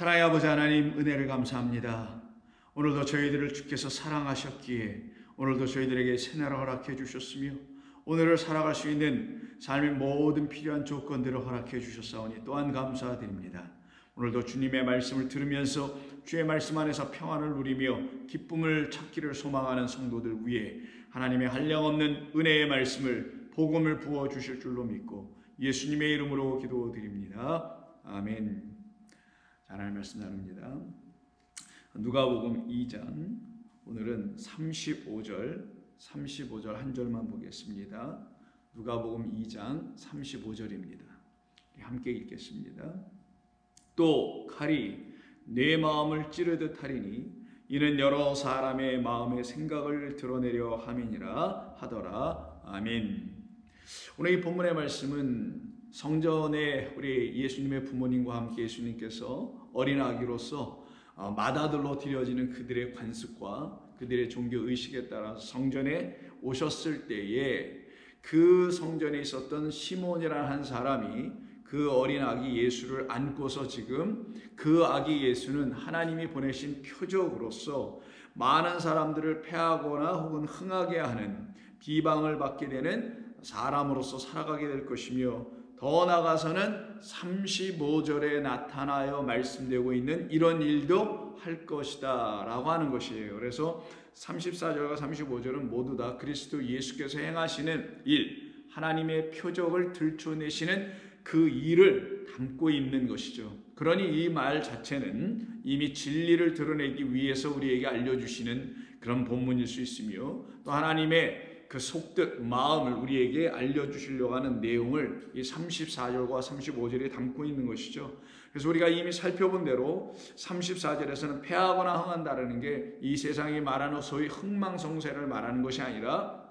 사랑의 아버지 하나님, 은혜를 감사합니다. 오늘도 저희들을 주께서 사랑하셨기에 오늘도 저희들에게 새날을 허락해 주셨으며 오늘을 살아갈 수 있는 삶의 모든 필요한 조건들을 허락해 주셨사오니 또한 감사드립니다. 오늘도 주님의 말씀을 들으면서 주의 말씀 안에서 평안을 누리며 기쁨을 찾기를 소망하는 성도들 위해 하나님의 한량없는 은혜의 말씀을, 복음을 부어주실 줄로 믿고 예수님의 이름으로 기도드립니다. 아멘. 하나님 말씀 나눕니다. 누가복음 2장, 오늘은 35절 한 절만 보겠습니다. 누가복음 2장 35절입니다. 함께 읽겠습니다. 또 칼이 내 마음을 찌르듯 하리니 이는 여러 사람의 마음의 생각을 드러내려 함이니라 하더라. 아멘. 오늘 이 본문의 말씀은 성전에 우리 예수님의 부모님과 함께 예수님께서 어린 아기로서 맏아들로 드려지는 그들의 관습과 그들의 종교 의식에 따라 성전에 오셨을 때에 그 성전에 있었던 시몬이라는 한 사람이 그 어린 아기 예수를 안고서 지금 그 아기 예수는 하나님이 보내신 표적으로서 많은 사람들을 패하거나 혹은 흥하게 하는 비방을 받게 되는 사람으로서 살아가게 될 것이며, 더 나아가서는 35절에 나타나여 말씀되고 있는 이런 일도 할 것이다 라고 하는 것이에요. 그래서 34절과 35절은 모두 다 그리스도 예수께서 행하시는 일, 하나님의 표적을 들춰내시는 그 일을 담고 있는 것이죠. 그러니 이 말 자체는 이미 진리를 드러내기 위해서 우리에게 알려주시는 그런 본문일 수 있으며, 또 하나님의 그 속뜻 마음을 우리에게 알려주시려고 하는 내용을 이 34절과 35절에 담고 있는 것이죠. 그래서 우리가 이미 살펴본 대로 34절에서는 패하거나 흥한다라는 게 이 세상이 말하는 소위 흥망성쇠를 말하는 것이 아니라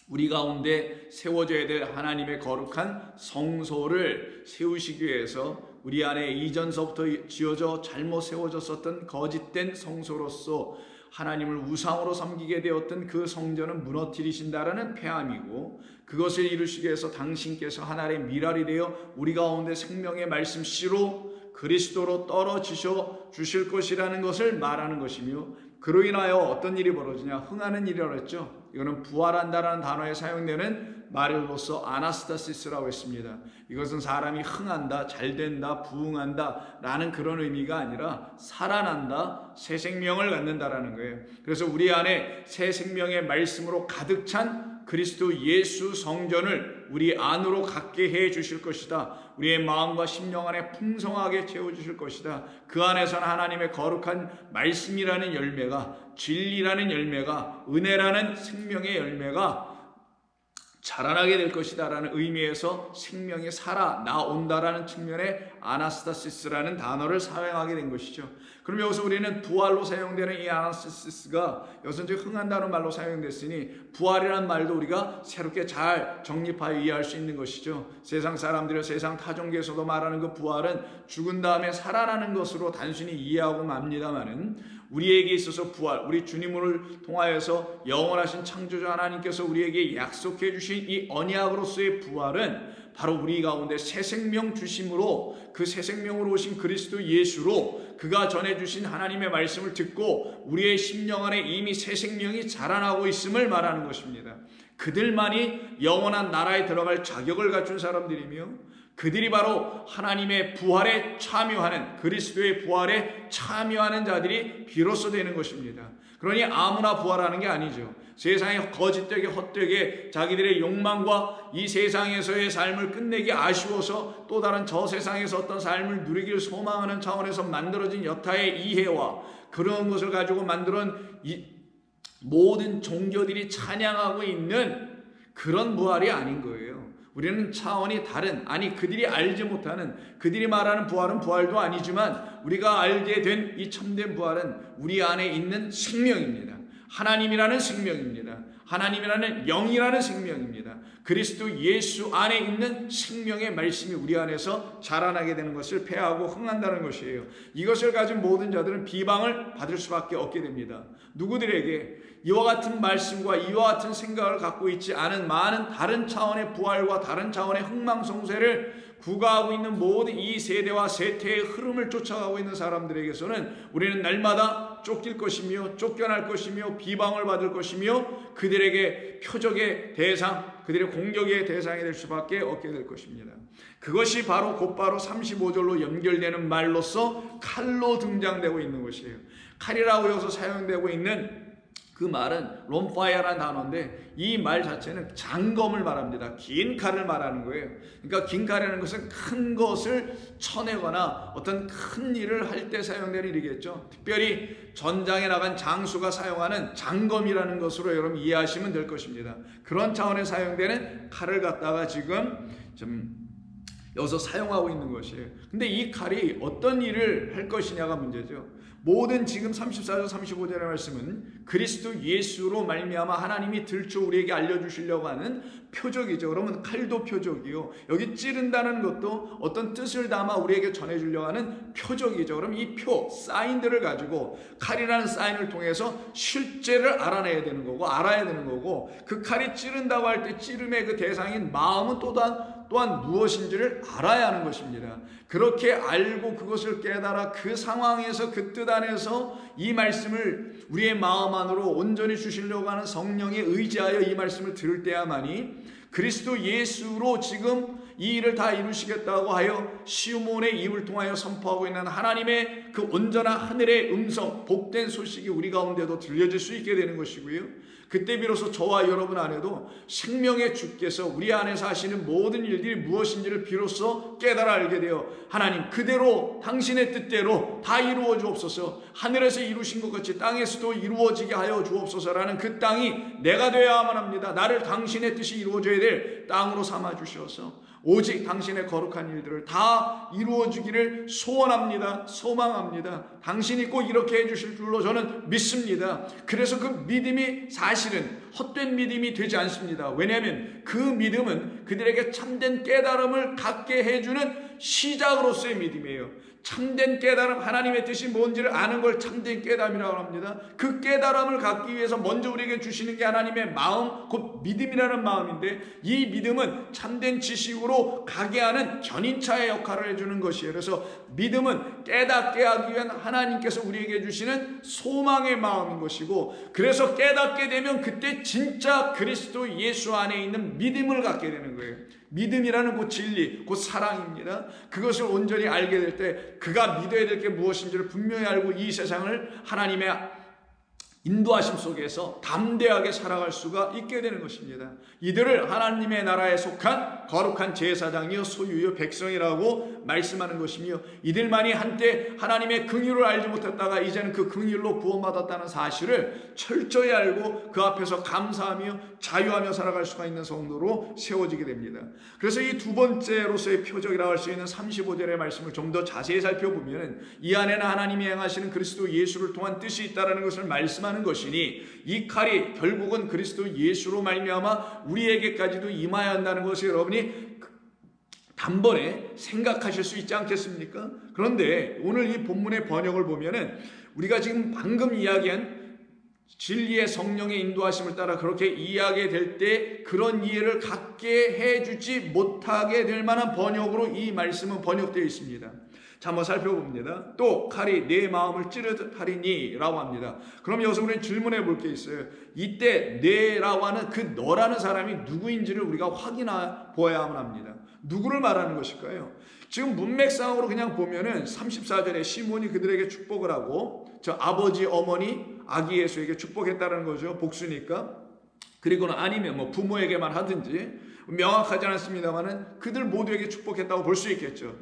우리 가운데 세워져야 될 하나님의 거룩한 성소를 세우시기 위해서 우리 안에 이전서부터 지어져 잘못 세워졌었던 거짓된 성소로서 하나님을 우상으로 섬기게 되었던 그 성전은 무너뜨리신다라는 패함이고, 그것을 이루시기 위해서 당신께서 하나님의 미랄이 되어 우리 가운데 생명의 말씀 씨로 그리스도로 떨어지셔 주실 것이라는 것을 말하는 것이며, 그로 인하여 어떤 일이 벌어지냐, 흥하는 일이라고 했죠. 이거는 부활한다라는 단어에 사용되는 말로서 아나스타시스라고 했습니다. 이것은 사람이 흥한다, 잘된다, 부흥한다 라는 그런 의미가 아니라 살아난다, 새 생명을 갖는다라는 거예요. 그래서 우리 안에 새 생명의 말씀으로 가득 찬 그리스도 예수 성전을 우리 안으로 갖게 해 주실 것이다. 우리의 마음과 심령 안에 풍성하게 채워주실 것이다. 그 안에서는 하나님의 거룩한 말씀이라는 열매가, 진리라는 열매가, 은혜라는 생명의 열매가 자라나게 될 것이다 라는 의미에서 생명이 살아나온다라는 측면의 아나스타시스라는 단어를 사용하게 된 것이죠. 그럼 여기서 우리는 부활로 사용되는 이 아나스타시스가 여기서 이제 흥한다는 말로 사용됐으니 부활이라는 말도 우리가 새롭게 잘 정립하여 이해할 수 있는 것이죠. 세상 사람들이 세상 타종교에서도 말하는 그 부활은 죽은 다음에 살아나는 것으로 단순히 이해하고 맙니다만은 우리에게 있어서 부활, 우리 주님을 통하여서 영원하신 창조주 하나님께서 우리에게 약속해 주신 이 언약으로서의 부활은 바로 우리 가운데 새 생명 주심으로, 그 새 생명으로 오신 그리스도 예수로 그가 전해주신 하나님의 말씀을 듣고 우리의 심령 안에 이미 새 생명이 자라나고 있음을 말하는 것입니다. 그들만이 영원한 나라에 들어갈 자격을 갖춘 사람들이며, 그들이 바로 하나님의 부활에 참여하는, 그리스도의 부활에 참여하는 자들이 비로소 되는 것입니다. 그러니 아무나 부활하는 게 아니죠. 세상에 거짓되게 헛되게 자기들의 욕망과 이 세상에서의 삶을 끝내기 아쉬워서 또 다른 저 세상에서 어떤 삶을 누리기를 소망하는 차원에서 만들어진 여타의 이해와 그런 것을 가지고 만들어진 이 모든 종교들이 찬양하고 있는 그런 부활이 아닌 거예요. 우리는 차원이 다른, 아니 그들이 알지 못하는, 그들이 말하는 부활은 부활도 아니지만 우리가 알게 된 이 참된 부활은 우리 안에 있는 생명입니다. 하나님이라는 생명입니다. 하나님이라는 영이라는 생명입니다. 그리스도 예수 안에 있는 생명의 말씀이 우리 안에서 자라나게 되는 것을 패하고 흥한다는 것이에요. 이것을 가진 모든 자들은 비방을 받을 수밖에 없게 됩니다. 누구들에게? 이와 같은 말씀과 이와 같은 생각을 갖고 있지 않은 많은 다른 차원의 부활과 다른 차원의 흥망성쇠를 구가하고 있는 모든 이 세대와 세태의 흐름을 쫓아가고 있는 사람들에게서는 우리는 날마다 쫓길 것이며 쫓겨날 것이며 비방을 받을 것이며 그들에게 표적의 대상, 그들의 공격의 대상이 될 수밖에 없게 될 것입니다. 그것이 바로 곧바로 35절로 연결되는 말로서 칼로 등장되고 있는 것이에요. 칼이라고 여기서 사용되고 있는 그 말은 롬파이어라는 단어인데 이 말 자체는 장검을 말합니다. 긴 칼을 말하는 거예요. 그러니까 긴 칼이라는 것은 큰 것을 쳐내거나 어떤 큰 일을 할 때 사용되는 일이겠죠. 특별히 전장에 나간 장수가 사용하는 장검이라는 것으로 여러분 이해하시면 될 것입니다. 그런 차원에 사용되는 칼을 갖다가 지금 좀 여기서 사용하고 있는 것이에요. 근데 이 칼이 어떤 일을 할 것이냐가 문제죠. 모든 지금 34절 35절의 말씀은 그리스도 예수로 말미암아 하나님이 들춰 우리에게 알려주시려고 하는 표적이죠. 그러면 칼도 표적이요, 여기 찌른다는 것도 어떤 뜻을 담아 우리에게 전해주려고 하는 표적이죠. 그럼 이 표, 사인들을 가지고 칼이라는 사인을 통해서 실제를 알아내야 되는 거고 알아야 되는 거고, 그 칼이 찌른다고 할 때 찌름의 그 대상인 마음은 또한 무엇인지를 알아야 하는 것입니다. 그렇게 알고 그것을 깨달아 그 상황에서 그 뜻 안에서 이 말씀을 우리의 마음 안으로 온전히 주시려고 하는 성령에 의지하여 이 말씀을 들을 때야만이 그리스도 예수로 지금 이 일을 다 이루시겠다고 하여 시몬의 입을 통하여 선포하고 있는 하나님의 그 온전한 하늘의 음성, 복된 소식이 우리 가운데도 들려질 수 있게 되는 것이고요. 그때 비로소 저와 여러분 안에도 생명의 주께서 우리 안에서 하시는 모든 일들이 무엇인지를 비로소 깨달아 알게 되어 하나님 그대로 당신의 뜻대로 다 이루어 주옵소서, 하늘에서 이루신 것 같이 땅에서도 이루어지게 하여 주옵소서라는 그 땅이 내가 되어야만 합니다. 나를 당신의 뜻이 이루어져야 될 땅으로 삼아 주셔서 오직 당신의 거룩한 일들을 다 이루어주기를 소원합니다. 소망합니다. 당신이 꼭 이렇게 해주실 줄로 저는 믿습니다. 그래서 그 믿음이 사실은 헛된 믿음이 되지 않습니다. 왜냐하면 그 믿음은 그들에게 참된 깨달음을 갖게 해주는 시작으로서의 믿음이에요. 참된 깨달음, 하나님의 뜻이 뭔지를 아는 걸 참된 깨달음이라고 합니다. 그 깨달음을 갖기 위해서 먼저 우리에게 주시는 게 하나님의 마음, 곧 믿음이라는 마음인데, 이 믿음은 참된 지식으로 가게 하는 견인차의 역할을 해주는 것이에요. 그래서 믿음은 깨닫게 하기 위한 하나님께서 우리에게 주시는 소망의 마음인 것이고, 그래서 깨닫게 되면 그때 진짜 그리스도 예수 안에 있는 믿음을 갖게 되는 거예요. 믿음이라는 곧 진리, 곧 사랑입니다. 그것을 온전히 알게 될 때 그가 믿어야 될 게 무엇인지를 분명히 알고 이 세상을 하나님의 인도하심 속에서 담대하게 살아갈 수가 있게 되는 것입니다. 이들을 하나님의 나라에 속한 거룩한 제사장이요 소유요 백성이라고 말씀하는 것이며, 이들만이 한때 하나님의 긍휼을 알지 못했다가 이제는 그 긍휼로 구원받았다는 사실을 철저히 알고 그 앞에서 감사하며 자유하며 살아갈 수가 있는 성도로 세워지게 됩니다. 그래서 이 두 번째로서의 표적이라고 할 수 있는 35절의 말씀을 좀 더 자세히 살펴보면 이 안에는 하나님이 행하시는 그리스도 예수를 통한 뜻이 있다는 것을 말씀하는 것이니, 이 칼이 결국은 그리스도 예수로 말미암아 우리에게까지도 임하여야 한다는 것을 여러분이 단번에 생각하실 수 있지 않겠습니까? 그런데 오늘 이 본문의 번역을 보면은 우리가 지금 방금 이야기한 진리의 성령의 인도하심을 따라 그렇게 이해하게 될 때 그런 이해를 갖게 해주지 못하게 될 만한 번역으로 이 말씀은 번역되어 있습니다. 자, 한번 살펴봅니다. 또 칼이 내 마음을 찌르듯 하리니 라고 합니다. 그럼 여기서 우리는 질문해 볼 게 있어요. 이때 내라고 하는 그 너라는 사람이 누구인지를 우리가 확인해 보아야만 합니다. 누구를 말하는 것일까요? 지금 문맥상으로 그냥 보면은 34절에 시몬이 그들에게 축복을 하고 저 아버지 어머니 아기 예수에게 축복했다는 거죠. 복수니까. 그리고는 아니면 뭐 부모에게만 하든지 명확하지 않습니다만은 그들 모두에게 축복했다고 볼 수 있겠죠.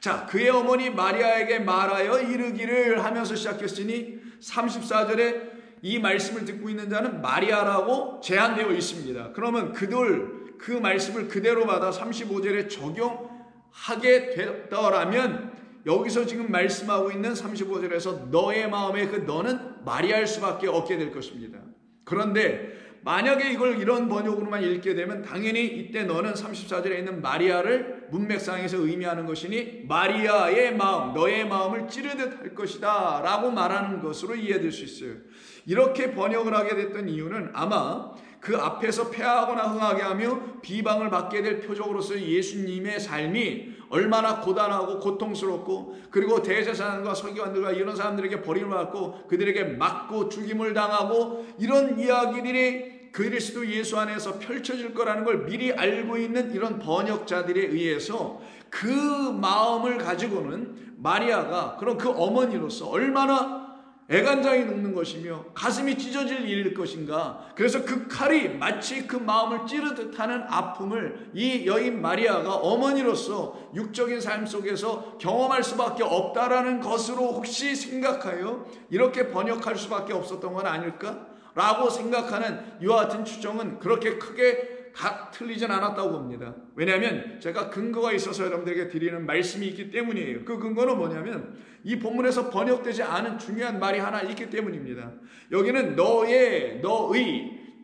자, 그의 어머니 마리아에게 말하여 이르기를 하면서 시작했으니 34절에 이 말씀을 듣고 있는 자는 마리아라고 제한되어 있습니다. 그러면 그들 그 말씀을 그대로 받아 35절에 적용하게 됐더라면 여기서 지금 말씀하고 있는 35절에서 너의 마음의 그 너는 마리아일 수밖에 없게 될 것입니다. 그런데 만약에 이걸 이런 번역으로만 읽게 되면 당연히 이때 너는 34절에 있는 마리아를 문맥상에서 의미하는 것이니 마리아의 마음, 너의 마음을 찌르듯 할 것이다 라고 말하는 것으로 이해될 수 있어요. 이렇게 번역을 하게 됐던 이유는 아마 그 앞에서 패하거나 흥하게 하며 비방을 받게 될 표적으로서 예수님의 삶이 얼마나 고단하고 고통스럽고, 그리고 대제사장과 서기관들과 이런 사람들에게 버림을 받고 그들에게 맞고 죽임을 당하고, 이런 이야기들이 그리스도 예수 안에서 펼쳐질 거라는 걸 미리 알고 있는 이런 번역자들에 의해서 그 마음을 가지고는 마리아가, 그런 그 어머니로서 얼마나 애간장이 녹는 것이며 가슴이 찢어질 일일 것인가. 그래서 그 칼이 마치 그 마음을 찌르듯 하는 아픔을 이 여인 마리아가 어머니로서 육적인 삶 속에서 경험할 수밖에 없다라는 것으로 혹시 생각하여 이렇게 번역할 수밖에 없었던 건 아닐까? 라고 생각하는 이와 같은 추정은 그렇게 크게 다 틀리진 않았다고 봅니다. 왜냐하면 제가 근거가 있어서 여러분들에게 드리는 말씀이 있기 때문이에요. 그 근거는 뭐냐면 이 본문에서 번역되지 않은 중요한 말이 하나 있기 때문입니다. 여기는 너의,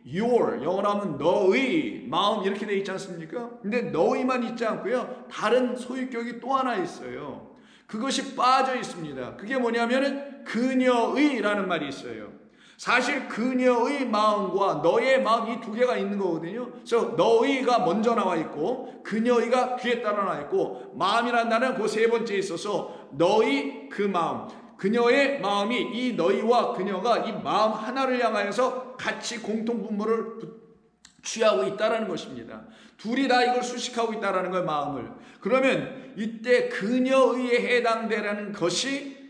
your, 영어로 하면 너의 마음 이렇게 돼 있지 않습니까? 근데 너의만 있지 않고요, 다른 소유격이 또 하나 있어요. 그것이 빠져 있습니다. 그게 뭐냐면은 그녀의라는 말이 있어요. 사실 그녀의 마음과 너의 마음, 이 두 개가 있는 거거든요. 그래서 너의가 먼저 나와 있고 그녀의가 뒤에 따라 나와 있고, 마음이라는 단어는 그 세 번째에 있어서 너의 그 마음, 그녀의 마음이, 이 너희와 그녀가 이 마음 하나를 향하여서 같이 공통 분모를 취하고 있다라는 것입니다. 둘이 다 이걸 수식하고 있다라는 거예요, 마음을. 그러면 이때 그녀의에 해당되라는 것이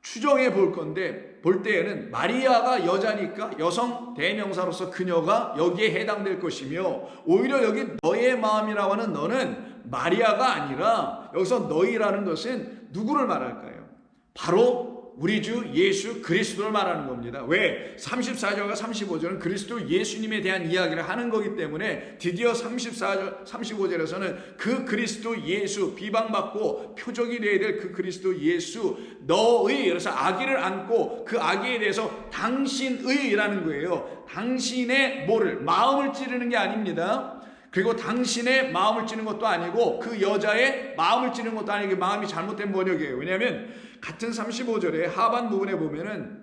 추정해 볼 건데, 볼 때에는 마리아가 여자니까 여성 대명사로서 그녀가 여기에 해당될 것이며, 오히려 여기 너의 마음이라고 하는 너는 마리아가 아니라 여기서 너희라는 것은 누구를 말할까요? 바로 우리 주 예수 그리스도를 말하는 겁니다. 왜? 34절과 35절은 그리스도 예수님에 대한 이야기를 하는 거기 때문에 드디어 34절, 35절에서는 그 그리스도 예수, 비방받고 표적이 되어야 될 그 그리스도 예수, 너의, 그래서 아기를 안고 그 아기에 대해서 당신의라는 거예요. 당신의 뭐를, 마음을 찌르는 게 아닙니다. 그리고 당신의 마음을 찌는 것도 아니고 그 여자의 마음을 찌는 것도 아니고, 마음이 잘못된 번역이에요. 왜냐하면 같은 35절의 하반 부분에 보면은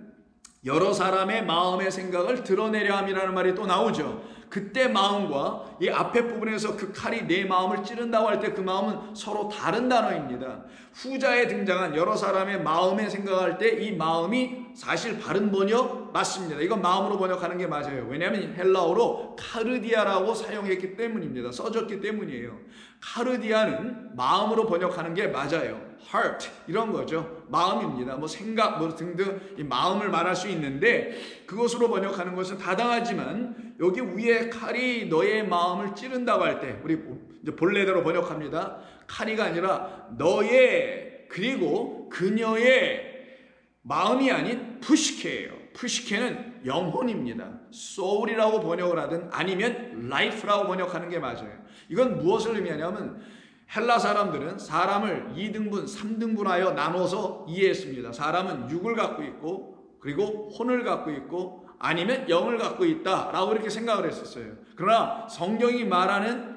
여러 사람의 마음의 생각을 드러내려 함이라는 말이 또 나오죠. 그때 마음과 이 앞에 부분에서 그 칼이 내 마음을 찌른다고 할 때 그 마음은 서로 다른 단어입니다. 후자에 등장한 여러 사람의 마음에 생각할 때 이 마음이 사실 바른 번역 맞습니다. 이건 마음으로 번역하는 게 맞아요. 왜냐하면 헬라어로 카르디아라고 사용했기 때문입니다. 써졌기 때문이에요. 카르디아는 마음으로 번역하는 게 맞아요. heart 이런 거죠. 마음입니다. 뭐 생각 뭐 등등 이 마음을 말할 수 있는데, 그것으로 번역하는 것은 타당하지만 여기 위에 칼이 너의 마음을 찌른다고 할 때, 우리 이제 본래대로 번역합니다. 칼이가 아니라 너의, 그리고 그녀의 마음이 아닌 푸시케예요. 푸시케는 영혼입니다. soul이라고 번역을 하든 아니면 life라고 번역하는 게 맞아요. 이건 무엇을 의미하냐면 헬라 사람들은 사람을 2등분, 3등분하여 나눠서 이해했습니다. 사람은 육을 갖고 있고, 그리고 혼을 갖고 있고, 아니면 영을 갖고 있다라고 이렇게 생각을 했었어요. 그러나 성경이 말하는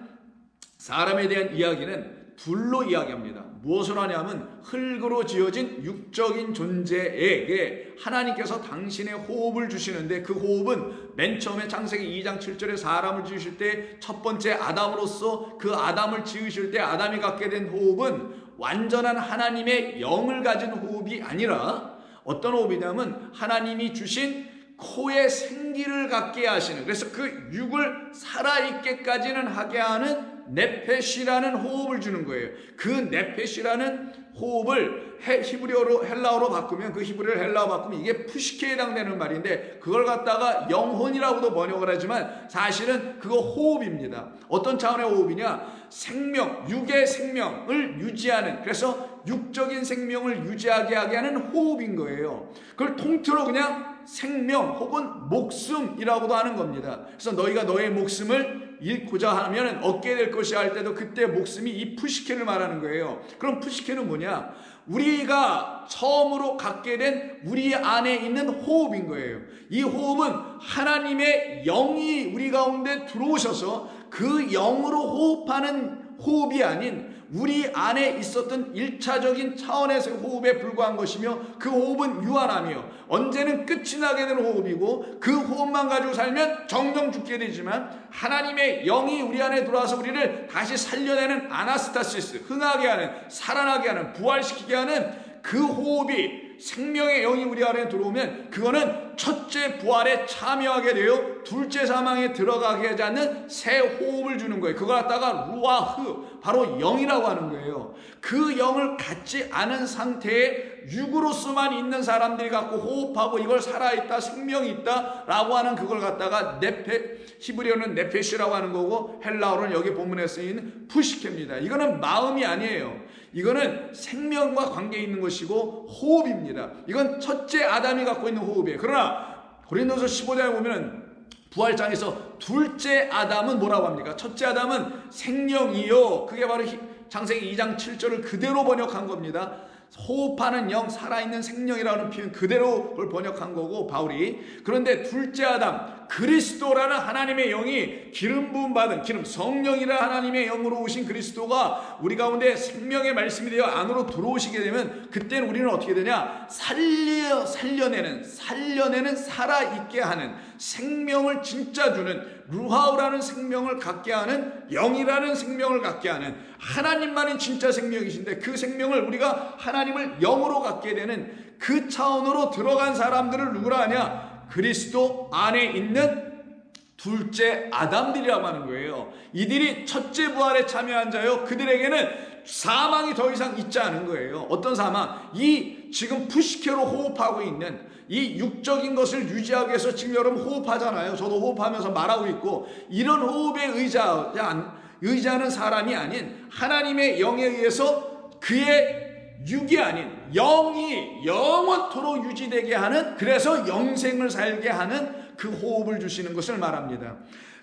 사람에 대한 이야기는 둘로 이야기합니다. 무엇을 하냐면 흙으로 지어진 육적인 존재에게 하나님께서 당신의 호흡을 주시는데, 그 호흡은 맨 처음에 창세기 2장 7절에 사람을 지으실 때 첫 번째 아담으로서 그 아담을 지으실 때 아담이 갖게 된 호흡은 완전한 하나님의 영을 가진 호흡이 아니라 어떤 호흡이냐면 하나님이 주신 코에 생기를 갖게 하시는, 그래서 그 육을 살아있게까지는 하게 하는 네페시라는 호흡을 주는 거예요. 그 네페시라는 호흡을 히브리어로 헬라어로 바꾸면, 그 히브리어를 헬라어로 바꾸면 이게 푸시케에 해당되는 말인데, 그걸 갖다가 영혼이라고도 번역을 하지만 사실은 그거 호흡입니다. 어떤 차원의 호흡이냐? 생명, 육의 생명을 유지하는, 그래서 육적인 생명을 유지하게 하게 하는 호흡인 거예요. 그걸 통틀어 그냥 생명 혹은 목숨이라고도 하는 겁니다. 그래서 너희가 너의 목숨을 잃고자 하면 얻게 될 것이 할 때도 그때 목숨이 이 푸시케를 말하는 거예요. 그럼 푸시케는 뭐냐? 우리가 처음으로 갖게 된 우리 안에 있는 호흡인 거예요. 이 호흡은 하나님의 영이 우리 가운데 들어오셔서 그 영으로 호흡하는 호흡이 아닌 우리 안에 있었던 1차적인 차원에서의 호흡에 불과한 것이며, 그 호흡은 유한하며 언제는 끝이 나게 되는 호흡이고, 그 호흡만 가지고 살면 정령 죽게 되지만, 하나님의 영이 우리 안에 들어와서 우리를 다시 살려내는 아나스타시스, 흥하게 하는, 살아나게 하는, 부활시키게 하는 그 호흡이, 생명의 영이 우리 안에 들어오면 그거는 첫째 부활에 참여하게 되어 둘째 사망에 들어가게 하지 않는 새 호흡을 주는 거예요. 그걸 갖다가 루아흐, 바로 영이라고 하는 거예요. 그 영을 갖지 않은 상태에 육으로서만 있는 사람들이 갖고 호흡하고 이걸 살아있다, 생명이 있다 라고 하는 그걸 갖다가 히브리어는 네페시라고 하는 거고, 헬라어로는 여기 본문에 쓰인 푸시케입니다. 이거는 마음이 아니에요. 이거는 생명과 관계 있는 것이고 호흡입니다. 이건 첫째 아담이 갖고 있는 호흡이에요. 그러나 고린도서 15장에 보면 부활장에서 둘째 아담은 뭐라고 합니까? 첫째 아담은 생명이요, 그게 바로 창세기 2장 7절을 그대로 번역한 겁니다. 호흡하는 영, 살아있는 생명이라는 표현 그대로 그걸 번역한 거고, 바울이. 그런데 둘째 아담, 그리스도라는 하나님의 영이 기름 부음 받은, 성령이라 하나님의 영으로 오신 그리스도가 우리 가운데 생명의 말씀이 되어 안으로 들어오시게 되면, 그때는 우리는 어떻게 되냐? 살려내는, 살아있게 하는, 생명을 진짜 주는, 루하우라는 생명을 갖게 하는, 영이라는 생명을 갖게 하는, 하나님만이 진짜 생명이신데 그 생명을 우리가 하나님을 영으로 갖게 되는 그 차원으로 들어간 사람들을 누구라 하냐? 그리스도 안에 있는 둘째 아담들이라고 하는 거예요. 이들이 첫째 부활에 참여한 자요, 그들에게는 사망이 더 이상 있지 않은 거예요. 어떤 사망? 이 지금 푸시케로 호흡하고 있는 이 육적인 것을 유지하기 위해서 지금 여러분 호흡하잖아요. 저도 호흡하면서 말하고 있고, 이런 호흡에 의지하는 사람이 아닌 하나님의 영에 의해서 그의 육이 아닌 영이 영원토록 유지되게 하는, 그래서 영생을 살게 하는 그 호흡을 주시는 것을 말합니다.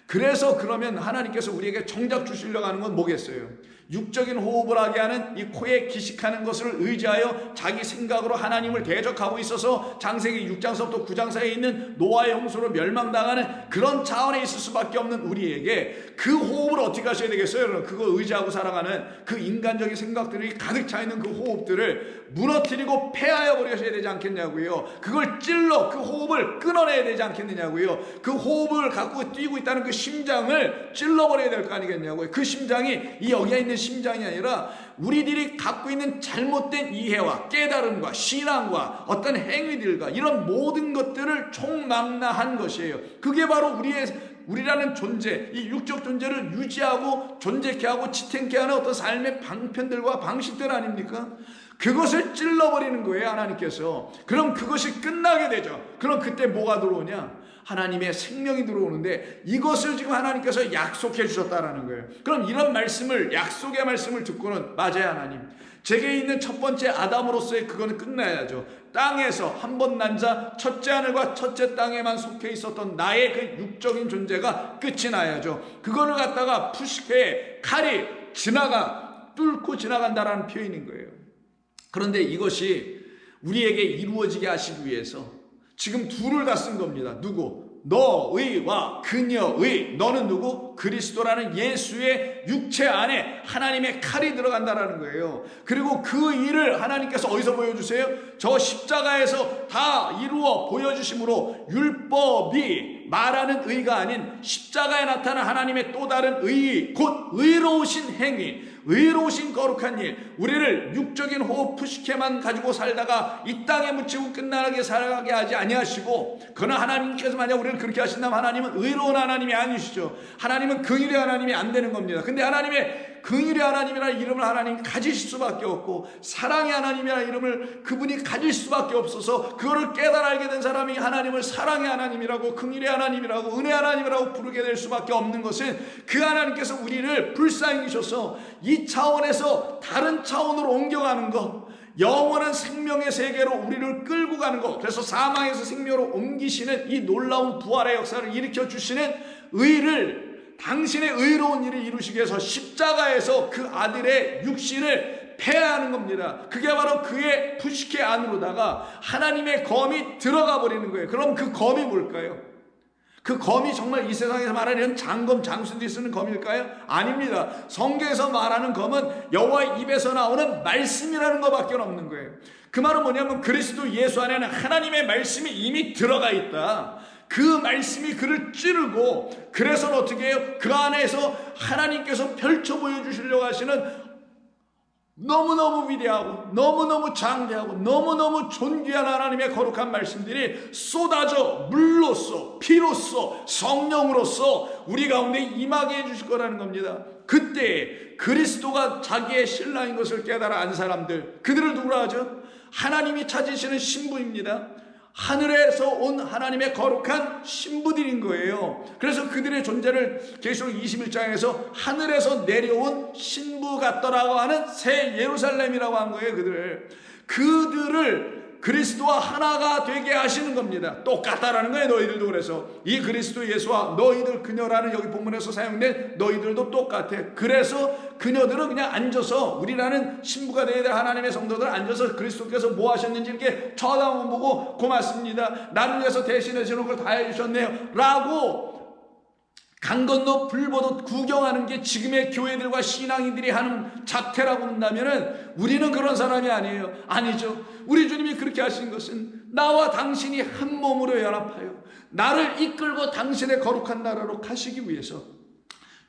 그래서 그러면 하나님께서 우리에게 정작 주시려고 하는 건 뭐겠어요? 육적인 호흡을 하게 하는 이 코에 기식하는 것을 의지하여 자기 생각으로 하나님을 대적하고 있어서 창세기 6장서부터 9장 사이에 있는 노아의 홍수로 멸망당하는 그런 차원에 있을 수밖에 없는 우리에게 그 호흡을 어떻게 하셔야 되겠어요? 그거 의지하고 살아가는 그 인간적인 생각들이 가득 차 있는 그 호흡들을 무너뜨리고 폐하여 버리셔야 되지 않겠냐고요. 그걸 찔러 그 호흡을 끊어내야 되지 않겠느냐고요. 그 호흡을 갖고 뛰고 있다는 그 심장을 찔러버려야 될 거 아니겠냐고요. 그 심장이 이 여기에 있는 심장이 아니라 우리들이 갖고 있는 잘못된 이해와 깨달음과 신앙과 어떤 행위들과 이런 모든 것들을 총망라한 것이에요. 그게 바로 우리라는 존재, 이 육적 존재를 유지하고 존재케 하고 지탱케 하는 어떤 삶의 방편들과 방식들 아닙니까? 그것을 찔러버리는 거예요, 하나님께서. 그럼 그것이 끝나게 되죠. 그럼 그때 뭐가 들어오냐? 하나님의 생명이 들어오는데, 이것을 지금 하나님께서 약속해 주셨다라는 거예요. 그럼 이런 말씀을, 약속의 말씀을 듣고는, 맞아요 하나님, 제게 있는 첫 번째 아담으로서의 그거는 끝나야죠. 땅에서 한 번 난 자, 첫째 하늘과 첫째 땅에만 속해 있었던 나의 그 육적인 존재가 끝이 나야죠. 그거를 갖다가 푸시케 칼이 뚫고 지나간다라는 표현인 거예요. 그런데 이것이 우리에게 이루어지게 하시기 위해서 지금 둘을 다 쓴 겁니다. 누구? 너의와 그녀의. 너는 누구? 그리스도라는 예수의 육체 안에 하나님의 칼이 들어간다라는 거예요. 그리고 그 일을 하나님께서 어디서 보여주세요? 저 십자가에서 다 이루어 보여주심으로 율법이 말하는 의가 아닌 십자가에 나타난 하나님의 또 다른 의, 곧 의로우신 행위, 의로우신 거룩한 일, 우리를 육적인 호흡 푸시케만 가지고 살다가 이 땅에 묻히고 끝나게 살아가게 하지 아니하시고, 그러나 하나님께서 만약 우리를 그렇게 하신다면 하나님은 의로운 하나님이 아니시죠. 하나님은 긍휼의 하나님이 안 되는 겁니다. 근데 하나님의 긍휼의 하나님이라는 이름을 하나님이 가지실 수밖에 없고, 사랑의 하나님이라는 이름을 그분이 가질 수밖에 없어서, 그거를 깨달아 알게 된 사람이 하나님을 사랑의 하나님이라고, 긍휼의 하나님이라고, 은혜의 하나님이라고 부르게 될 수밖에 없는 것은, 그 하나님께서 우리를 불쌍히 여기셔서 이 차원에서 다른 차원으로 옮겨가는 것, 영원한 생명의 세계로 우리를 끌고 가는 것, 그래서 사망에서 생명으로 옮기시는 이 놀라운 부활의 역사를 일으켜 주시는 의를, 당신의 의로운 일을 이루시기 위해서 십자가에서 그 아들의 육신을 폐하는 겁니다. 그게 바로 그의 푸시케 안으로다가 하나님의 검이 들어가 버리는 거예요. 그럼 그 검이 뭘까요? 그 검이 정말 이 세상에서 말하는 장검, 장수들이 쓰는 검일까요? 아닙니다. 성경에서 말하는 검은 여호와의 입에서 나오는 말씀이라는 것밖에 없는 거예요. 그 말은 뭐냐면 그리스도 예수 안에는 하나님의 말씀이 이미 들어가 있다. 그 말씀이 그를 찌르고, 그래서 어떻게 해요? 그 안에서 하나님께서 펼쳐 보여주시려고 하시는 너무너무 위대하고 너무너무 장대하고 너무너무 존귀한 하나님의 거룩한 말씀들이 쏟아져 물로써, 피로써, 성령으로써 우리 가운데 임하게 해주실 거라는 겁니다. 그때 그리스도가 자기의 신랑인 것을 깨달아 안 사람들, 그들을 누구라 하죠? 하나님이 찾으시는 신부입니다. 하늘에서 온 하나님의 거룩한 신부들인 거예요. 그래서 그들의 존재를 계시록 21장에서 하늘에서 내려온 신부 같더라고 하는 새 예루살렘이라고 한 거예요. 그들을 그리스도와 하나가 되게 하시는 겁니다. 똑같다라는 거예요. 너희들도. 그래서 이 그리스도 예수와 너희들 그녀라는 여기 본문에서 사용된 너희들도 똑같아. 그래서 그녀들은 그냥 앉아서, 우리라는 신부가 되어야 될 하나님의 성도들 앉아서 그리스도께서 뭐 하셨는지 이렇게 쳐다만 보고 고맙습니다, 나를 위해서 대신하시는 걸 다 해주셨네요 라고 강 건너 불 보듯 구경하는 게 지금의 교회들과 신앙인들이 하는 작태라고 한다면은 우리는 그런 사람이 아니에요. 아니죠. 우리 주님이 그렇게 하신 것은 나와 당신이 한 몸으로 연합하여 나를 이끌고 당신의 거룩한 나라로 가시기 위해서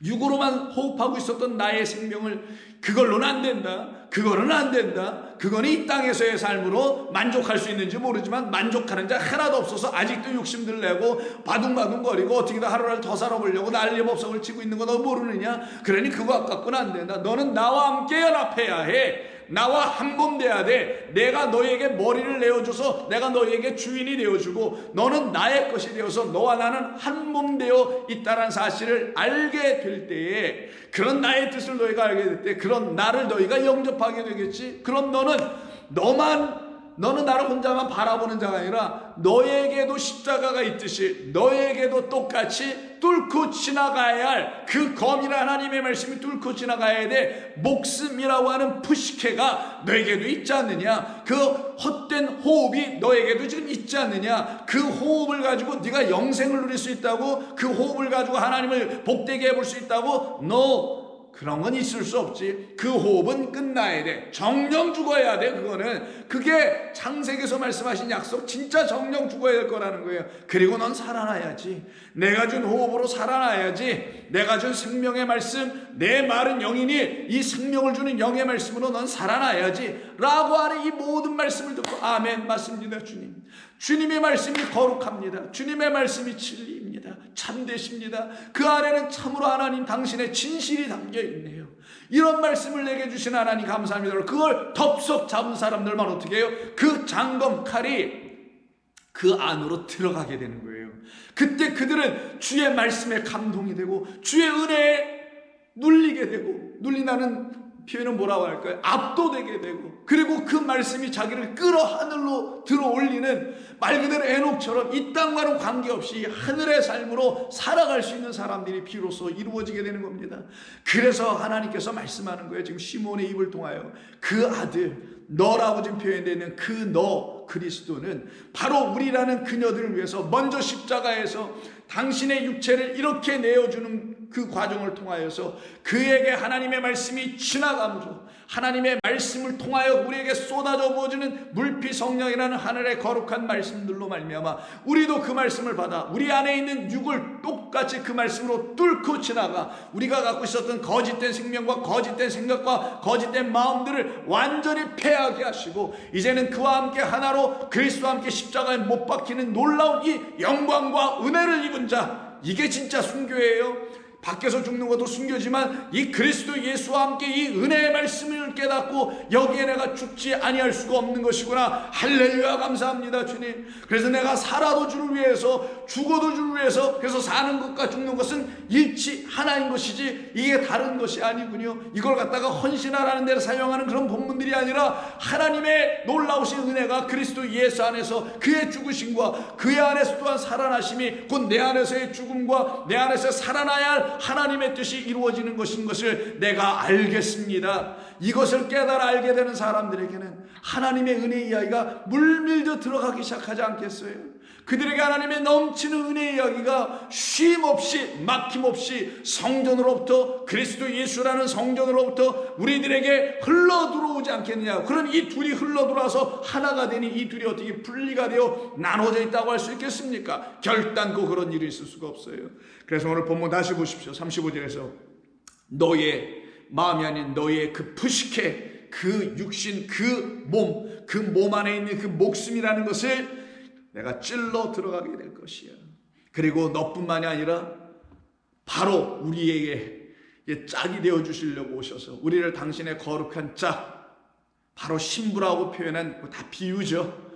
육으로만 호흡하고 있었던 나의 생명을 그걸로는 안 된다, 그거는 안 된다, 그거는 이 땅에서의 삶으로 만족할 수 있는지 모르지만 만족하는 자 하나도 없어서 아직도 욕심들 내고 바둥바둥거리고 어떻게든 하루를 더 살아보려고 난리법석을 치고 있는 거 너 모르느냐? 그러니 그거 갖고는 안 된다. 너는 나와 함께 연합해야 해. 나와 한 몸 돼야 돼. 내가 너에게 머리를 내어줘서 내가 너에게 주인이 되어주고 너는 나의 것이 되어서 너와 나는 한 몸 되어 있다는 사실을 알게 될 때에, 그런 나의 뜻을 너희가 알게 될 때 그런 나를 너희가 영접하게 되겠지. 그럼 너는 나를 혼자만 바라보는 자가 아니라 너에게도 십자가가 있듯이 너에게도 똑같이 뚫고 지나가야 할 그 검이라 하나님의 말씀이 뚫고 지나가야 돼 목숨이라고 하는 푸시케가 너에게도 있지 않느냐? 그 헛된 호흡이 너에게도 지금 있지 않느냐? 그 호흡을 가지고 네가 영생을 누릴 수 있다고, 그 호흡을 가지고 하나님을 복되게 해볼 수 있다고? No. 그런 건 있을 수 없지. 그 호흡은 끝나야 돼. 정령 죽어야 돼. 그게 창세기에서 말씀하신 약속, 진짜 정령 죽어야 될 거라는 거예요. 그리고 넌 살아나야지. 내가 준 호흡으로 살아나야지. 내가 준 생명의 말씀, 내 말은 영이니 이 생명을 주는 영의 말씀으로 넌 살아나야지 라고 하는 이 모든 말씀을 듣고 아멘, 맞습니다 주님. 주님의 말씀이 거룩합니다. 주님의 말씀이 진리입니다. 참되십니다. 그 안에는 참으로 하나님 당신의 진실이 담겨있네요. 이런 말씀을 내게 주신 하나님 감사합니다. 그걸 덥석 잡은 사람들만 어떻게 해요? 그 장검 칼이 그 안으로 들어가게 되는 거예요. 그때 그들은 주의 말씀에 감동이 되고 주의 은혜에 눌리게 되고, 눌린다는 표현은 뭐라고 할까요? 압도되게 되고, 그리고 그 말씀이 자기를 끌어 하늘로 들어 올리는, 말 그대로 에녹처럼 이 땅과는 관계없이 하늘의 삶으로 살아갈 수 있는 사람들이 비로소 이루어지게 되는 겁니다. 그래서 하나님께서 말씀하는 거예요. 지금 시몬의 입을 통하여 그 아들, 너라고 지금 표현되어 있는 그 너 그리스도는 바로 우리라는 그녀들을 위해서 먼저 십자가에서 당신의 육체를 이렇게 내어주는 그 과정을 통하여서 그에게 하나님의 말씀이 지나가므로 하나님의 말씀을 통하여 우리에게 쏟아져 부어지는 물피 성령이라는 하늘의 거룩한 말씀들로 말미암아 우리도 그 말씀을 받아 우리 안에 있는 육을 똑같이 그 말씀으로 뚫고 지나가 우리가 갖고 있었던 거짓된 생명과 거짓된 생각과 거짓된 마음들을 완전히 패하게 하시고 이제는 그와 함께 하나로 그리스도와 함께 십자가에 못 박히는 놀라운 이 영광과 은혜를 입은 자, 이게 진짜 순교예요. 밖에서 죽는 것도 순교지만 이 그리스도 예수와 함께 이 은혜의 말씀을 깨닫고 여기에 내가 죽지 아니할 수가 없는 것이구나. 할렐루야, 감사합니다 주님. 그래서 내가 살아도 주를 위해서 죽어도 주를 위해서, 그래서 사는 것과 죽는 것은 일치 하나인 것이지 이게 다른 것이 아니군요. 이걸 갖다가 헌신하라는 데를 사용하는 그런 본문들이 아니라 하나님의 놀라우신 은혜가 그리스도 예수 안에서 그의 죽으심과 그의 안에서 또한 살아나심이 곧 내 안에서의 죽음과 내 안에서 살아나야 할 하나님의 뜻이 이루어지는 것인 것을 내가 알겠습니다. 이것을 깨달아 알게 되는 사람들에게는 하나님의 은혜 이야기가 물밀듯 들어가기 시작하지 않겠어요? 그들에게 하나님의 넘치는 은혜의 이야기가 쉼없이 막힘없이 성전으로부터 그리스도 예수라는 성전으로부터 우리들에게 흘러 들어오지 않겠느냐. 그럼 이 둘이 흘러 들어와서 하나가 되니 이 둘이 어떻게 분리가 되어 나눠져 있다고 할 수 있겠습니까? 결단코 그런 일이 있을 수가 없어요. 그래서 오늘 본문 다시 보십시오. 35절에서 너의 마음이 아닌 너의 그 푸시케, 그 육신, 그 몸 안에 있는 그 목숨이라는 것을 내가 찔러 들어가게 될 것이야. 그리고 너뿐만이 아니라 바로 우리에게 짝이 되어 주시려고 오셔서 우리를 당신의 거룩한 짝, 바로 신부라고 표현한 다 비유죠.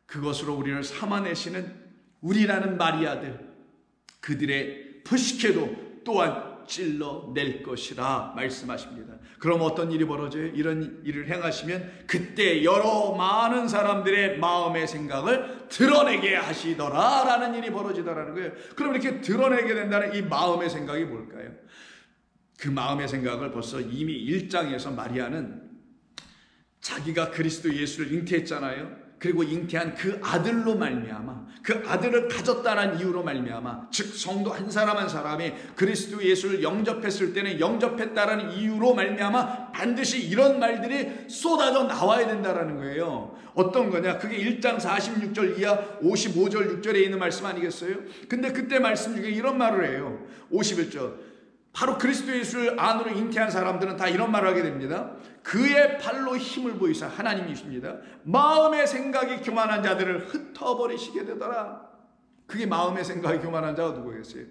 그것으로 우리를 삼아내시는 우리라는 마리아들, 그들의 푸시케도 또한 찔러낼 것이라 말씀하십니다. 그럼 어떤 일이 벌어져요? 이런 일을 행하시면 그때 여러 많은 사람들의 마음의 생각을 드러내게 하시더라 라는 일이 벌어지더라는 거예요. 그럼 이렇게 드러내게 된다는 이 마음의 생각이 뭘까요? 그 마음의 생각을 벌써 이미 1장에서 마리아는 자기가 그리스도 예수를 잉태했잖아요. 그리고 잉태한 그 아들로 말미암아, 그 아들을 가졌다는 이유로 말미암아, 즉 성도 한 사람 한 사람이 그리스도 예수를 영접했을 때는 영접했다는 이유로 말미암아 반드시 이런 말들이 쏟아져 나와야 된다는 거예요. 어떤 거냐? 그게 1장 46절 이하 55절 6절에 있는 말씀 아니겠어요? 근데 그때 말씀 중에 이런 말을 해요. 51절, 바로 그리스도 예수를 안으로 잉태한 사람들은 다 이런 말을 하게 됩니다. 그의 팔로 힘을 보이사, 하나님이십니다, 마음의 생각이 교만한 자들을 흩어버리시게 되더라. 그게 마음의 생각이 교만한 자가 누구겠어요?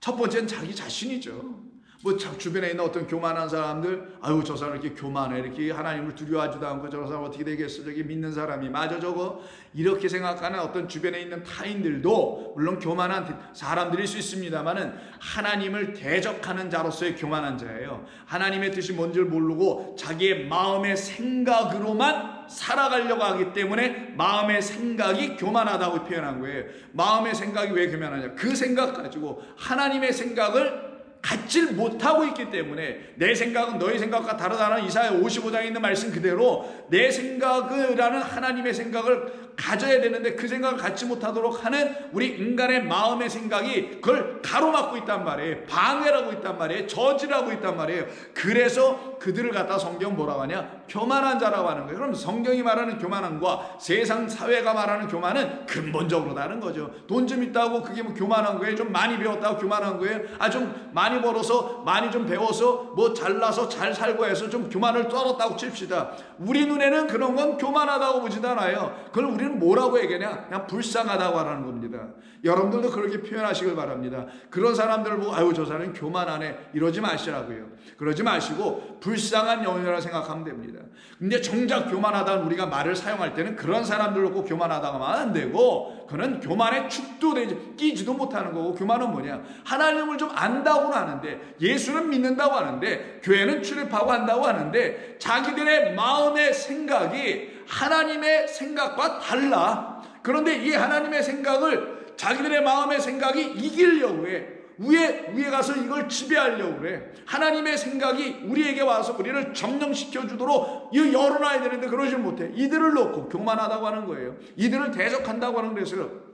첫 번째는 자기 자신이죠. 뭐 주변에 있는 어떤 교만한 사람들, 아유 저 사람 이렇게 교만해, 이렇게 하나님을 두려워하지도 않고 저 사람 어떻게 되겠어, 저기 믿는 사람이 마저 저거, 이렇게 생각하는 어떤 주변에 있는 타인들도 물론 교만한 사람들일 수 있습니다만은 하나님을 대적하는 자로서의 교만한 자예요. 하나님의 뜻이 뭔지를 모르고 자기의 마음의 생각으로만 살아가려고 하기 때문에 마음의 생각이 교만하다고 표현한 거예요. 마음의 생각이 왜 교만하냐? 그 생각 가지고 하나님의 생각을 갖질 못하고 있기 때문에, 내 생각은 너의 생각과 다르다는 이사야 55장에 있는 말씀 그대로 내 생각이라는 하나님의 생각을 가져야 되는데 그 생각을 갖지 못하도록 하는 우리 인간의 마음의 생각이 그걸 가로막고 있단 말이에요. 방해하고 있단 말이에요. 저지하고 있단 말이에요. 그래서 그들을 갖다 성경 뭐라고 하냐? 교만한 자라고 하는 거예요. 그럼 성경이 말하는 교만함과 세상 사회가 말하는 교만은 근본적으로 다른 거죠. 돈 좀 있다고 그게 뭐 교만한 거예요? 좀 많이 배웠다고 교만한 거예요? 좀 많이 벌어서 많이 좀 배워서 뭐 잘나서 잘 살고 해서 좀 교만을 떨었다고 칩시다. 우리 눈에는 그런 건 교만하다고 보지도 않아요. 그걸 우리는 뭐라고 얘기하냐? 그냥 불쌍하다고 하라는 겁니다. 여러분들도 그렇게 표현하시길 바랍니다. 그런 사람들을 보고 아유 저 사람은 교만하네 이러지 마시라고요. 그러지 마시고 불쌍한 영혼이라고 생각하면 됩니다. 근데 정작 교만하다는 우리가 말을 사용할 때는 그런 사람들을 꼭 교만하다고 하면 안 되고, 그는 교만에 축도 되지 끼지도 못하는 거고, 교만은 뭐냐? 하나님을 좀 안다고는 하는데, 예수는 믿는다고 하는데, 교회는 출입하고 한다고 하는데 자기들의 마음의 생각이 하나님의 생각과 달라. 그런데 이 하나님의 생각을 자기들의 마음의 생각이 이기려고 해. 위에 가서 이걸 지배하려고 그래. 하나님의 생각이 우리에게 와서 우리를 점령시켜 주도록 열어놔야 되는데 그러지 못해. 이들을 놓고 교만하다고 하는 거예요. 이들을 대적한다고 하는 거예요.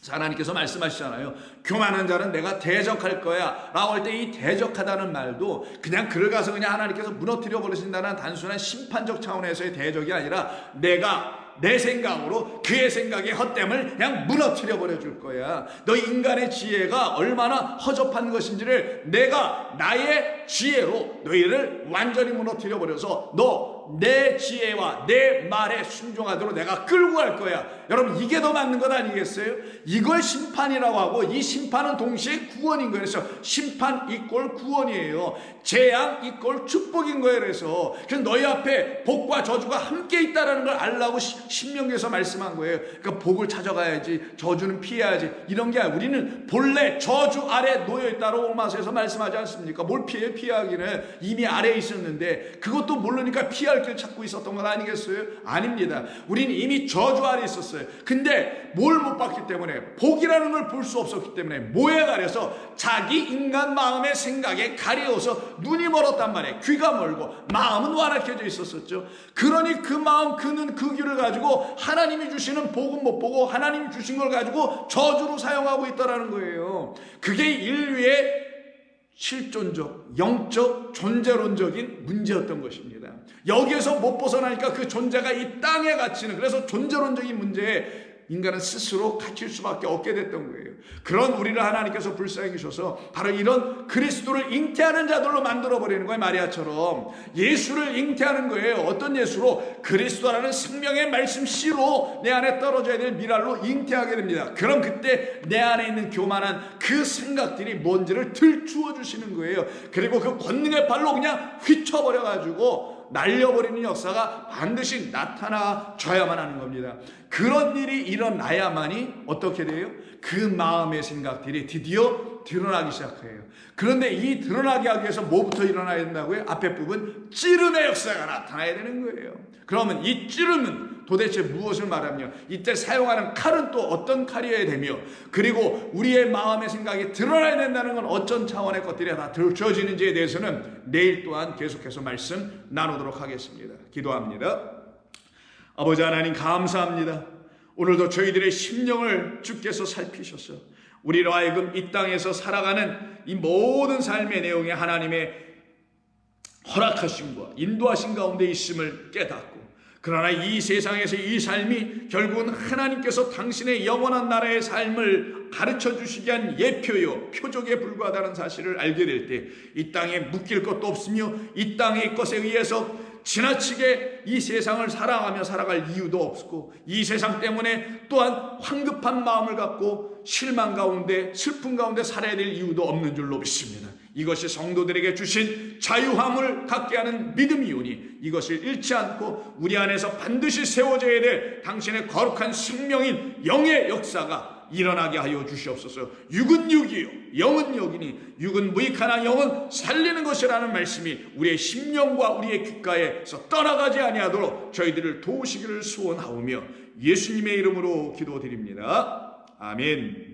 하나님께서 말씀하시잖아요. 교만한 자는 내가 대적할 거야 라고 할 때 이 대적하다는 말도 그냥 그를 가서 그냥 하나님께서 무너뜨려 버리신다는 단순한 심판적 차원에서의 대적이 아니라 내가 내 생각으로 그의 생각의 헛됨을 그냥 무너뜨려 버려 줄 거야. 너 인간의 지혜가 얼마나 허접한 것인지를 내가 나의 지혜로 너희를 완전히 무너뜨려 버려서 너 내 지혜와 내 말에 순종하도록 내가 끌고 갈 거야. 여러분 이게 더 맞는 것 아니겠어요? 이걸 심판이라고 하고, 이 심판은 동시에 구원인 거예요. 그래서 심판 이꼴 구원이에요. 재앙 이꼴 축복인 거예요. 그래서 너희 앞에 복과 저주가 함께 있다는 걸 알라고 신명기에서 말씀한 거예요. 그러니까 복을 찾아가야지, 저주는 피해야지, 이런 게 아니라 우리는 본래 저주 아래 놓여있다고 로마서에서 말씀하지 않습니까? 뭘 피해야기는 이미 아래에 있었는데 그것도 모르니까 피할 승리할 길 찾고 있었던 건 아니겠어요? 아닙니다. 우린 이미 저주 아래 있었어요. 근데 뭘 못 봤기 때문에, 복이라는 걸 볼 수 없었기 때문에 뭐에 가려서? 자기 인간 마음의 생각에 가려워서 눈이 멀었단 말이에요. 귀가 멀고 마음은 완악해져 있었었죠. 그러니 그 마음, 그 눈, 그 귀를 가지고 하나님이 주시는 복은 못 보고 하나님이 주신 걸 가지고 저주로 사용하고 있다라는 거예요. 그게 인류의 실존적, 영적, 존재론적인 문제였던 것입니다. 여기에서 못 벗어나니까 그 존재가 이 땅에 갇히는, 그래서 존재론적인 문제에 인간은 스스로 갇힐 수밖에 없게 됐던 거예요. 그런 우리를 하나님께서 불쌍히 여기셔서 바로 이런 그리스도를 잉태하는 자들로 만들어버리는 거예요. 마리아처럼 예수를 잉태하는 거예요. 어떤 예수로? 그리스도라는 생명의 말씀 씨로 내 안에 떨어져야 될 미랄로 잉태하게 됩니다. 그럼 그때 내 안에 있는 교만한 그 생각들이 뭔지를 들추어 주시는 거예요. 그리고 그 권능의 발로 그냥 휘쳐버려가지고 날려버리는 역사가 반드시 나타나줘야만 하는 겁니다. 그런 일이 일어나야만이 어떻게 돼요? 그 마음의 생각들이 드디어 드러나기 시작해요. 그런데 이 드러나게 하기 위해서 뭐부터 일어나야 된다고요? 앞에 부분 찌름의 역사가 나타나야 되는 거예요. 그러면 이 찌름은 도대체 무엇을 말하며, 이때 사용하는 칼은 또 어떤 칼이어야 되며, 그리고 우리의 마음의 생각이 드러나야 된다는 건 어떤 차원의 것들이 다 들춰지는지에 대해서는 내일 또한 계속해서 말씀 나누도록 하겠습니다. 기도합니다. 아버지 하나님, 감사합니다. 오늘도 저희들의 심령을 주께서 살피셔서 우리로 하여금 이 땅에서 살아가는 이 모든 삶의 내용에 하나님의 허락하심과 인도하심 가운데 있음을 깨닫고, 그러나 이 세상에서 이 삶이 결국은 하나님께서 당신의 영원한 나라의 삶을 가르쳐 주시기 위한 예표요 표적에 불과하다는 사실을 알게 될 때 이 땅에 묶일 것도 없으며 이 땅의 것에 의해서 지나치게 이 세상을 사랑하며 살아갈 이유도 없고, 이 세상 때문에 또한 황급한 마음을 갖고 실망 가운데 슬픔 가운데 살아야 될 이유도 없는 줄로 믿습니다. 이것이 성도들에게 주신 자유함을 갖게 하는 믿음이오니 이것을 잃지 않고 우리 안에서 반드시 세워져야 될 당신의 거룩한 생명인 영의 역사가 일어나게 하여 주시옵소서. 육은 육이요 영은 영이니 육은 무익하나 영은 살리는 것이라는 말씀이 우리의 심령과 우리의 귓가에서 떠나가지 아니하도록 저희들을 도우시기를 소원하오며 예수님의 이름으로 기도드립니다. 아멘.